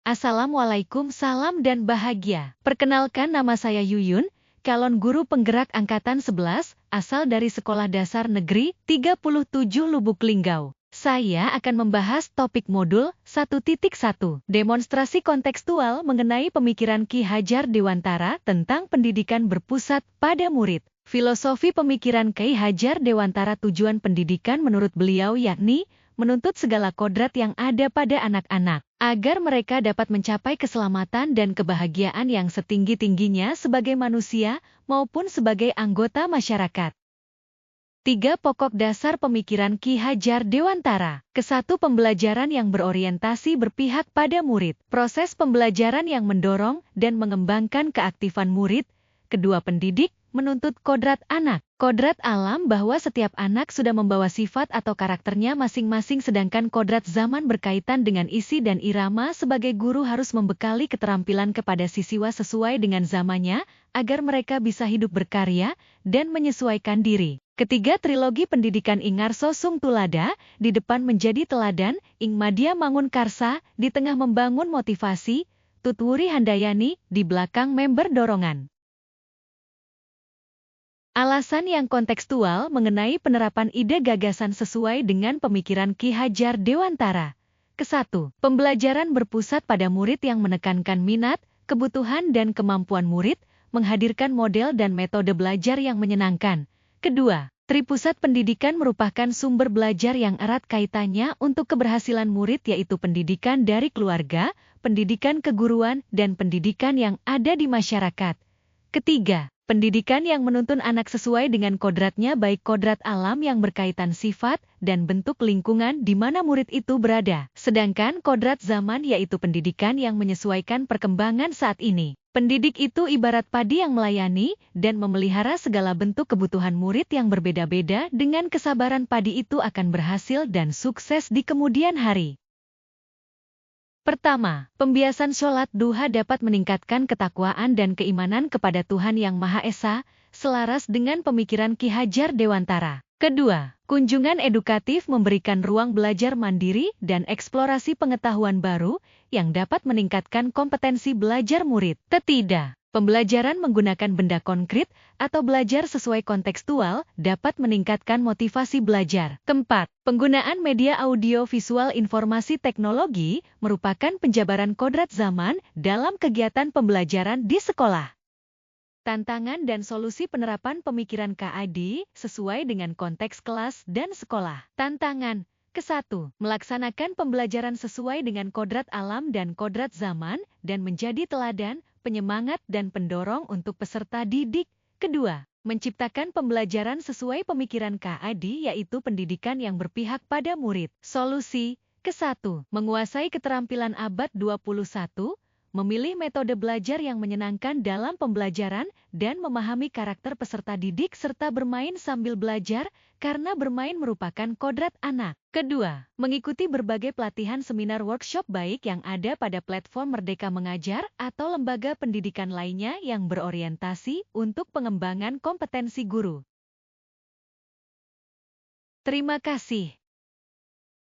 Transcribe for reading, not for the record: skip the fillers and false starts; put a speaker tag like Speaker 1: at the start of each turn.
Speaker 1: Assalamualaikum, salam dan bahagia. Perkenalkan, nama saya Yuyun, calon guru penggerak angkatan 11, asal dari Sekolah Dasar Negeri 37 Lubuk Linggau. Saya akan membahas topik modul 1.1, demonstrasi kontekstual mengenai pemikiran Ki Hajar Dewantara tentang pendidikan berpusat pada murid. Filosofi pemikiran Ki Hajar Dewantara, tujuan pendidikan menurut beliau yakni menuntut segala kodrat yang ada pada anak-anak, agar mereka dapat mencapai keselamatan dan kebahagiaan yang setinggi-tingginya sebagai manusia maupun sebagai anggota masyarakat. 3 pokok dasar pemikiran Ki Hajar Dewantara. Ke-1, pembelajaran yang berorientasi berpihak pada murid. Proses pembelajaran yang mendorong dan mengembangkan keaktifan murid. Kedua, pendidik menuntut kodrat anak. Kodrat alam bahwa setiap anak sudah membawa sifat atau karakternya masing-masing, sedangkan kodrat zaman berkaitan dengan isi dan irama. Sebagai guru harus membekali keterampilan kepada siswa sesuai dengan zamannya, agar mereka bisa hidup berkarya dan menyesuaikan diri. Ketiga, trilogi pendidikan Ingarso Sung Tulada, di depan menjadi teladan, Ing Madya Mangun Karsa, di tengah membangun motivasi, Tutwuri Handayani, di belakang member dorongan. Alasan yang kontekstual mengenai penerapan ide gagasan sesuai dengan pemikiran Ki Hajar Dewantara. Ke-1, pembelajaran berpusat pada murid yang menekankan minat, kebutuhan dan kemampuan murid, menghadirkan model dan metode belajar yang menyenangkan. Kedua, tripusat pendidikan merupakan sumber belajar yang erat kaitannya untuk keberhasilan murid, yaitu pendidikan dari keluarga, pendidikan keguruan, dan pendidikan yang ada di masyarakat. Ketiga, pendidikan yang menuntun anak sesuai dengan kodratnya, baik kodrat alam yang berkaitan sifat dan bentuk lingkungan di mana murid itu berada, sedangkan kodrat zaman yaitu pendidikan yang menyesuaikan perkembangan saat ini. Pendidik itu ibarat padi yang melayani dan memelihara segala bentuk kebutuhan murid yang berbeda-beda. Dengan kesabaran, padi itu akan berhasil dan sukses di kemudian hari. Pertama, pembiasan sholat duha dapat meningkatkan ketakwaan dan keimanan kepada Tuhan Yang Maha Esa, selaras dengan pemikiran Ki Hajar Dewantara. Kedua, kunjungan edukatif memberikan ruang belajar mandiri dan eksplorasi pengetahuan baru yang dapat meningkatkan kompetensi belajar murid. Ketiga, pembelajaran menggunakan benda konkret atau belajar sesuai kontekstual dapat meningkatkan motivasi belajar. Keempat, penggunaan media audio visual informasi teknologi merupakan penjabaran kodrat zaman dalam kegiatan pembelajaran di sekolah. Tantangan dan solusi penerapan pemikiran KAD sesuai dengan konteks kelas dan sekolah. Tantangan. Ke-1, melaksanakan pembelajaran sesuai dengan kodrat alam dan kodrat zaman dan menjadi teladan, penyemangat dan pendorong untuk peserta didik. Kedua, menciptakan pembelajaran sesuai pemikiran KAD yaitu pendidikan yang berpihak pada murid. Solusi. Ke-1, menguasai keterampilan abad 21, memilih metode belajar yang menyenangkan dalam pembelajaran dan memahami karakter peserta didik serta bermain sambil belajar karena bermain merupakan kodrat anak. Kedua, mengikuti berbagai pelatihan seminar workshop baik yang ada pada platform Merdeka Mengajar atau lembaga pendidikan lainnya yang berorientasi untuk pengembangan kompetensi guru. Terima kasih.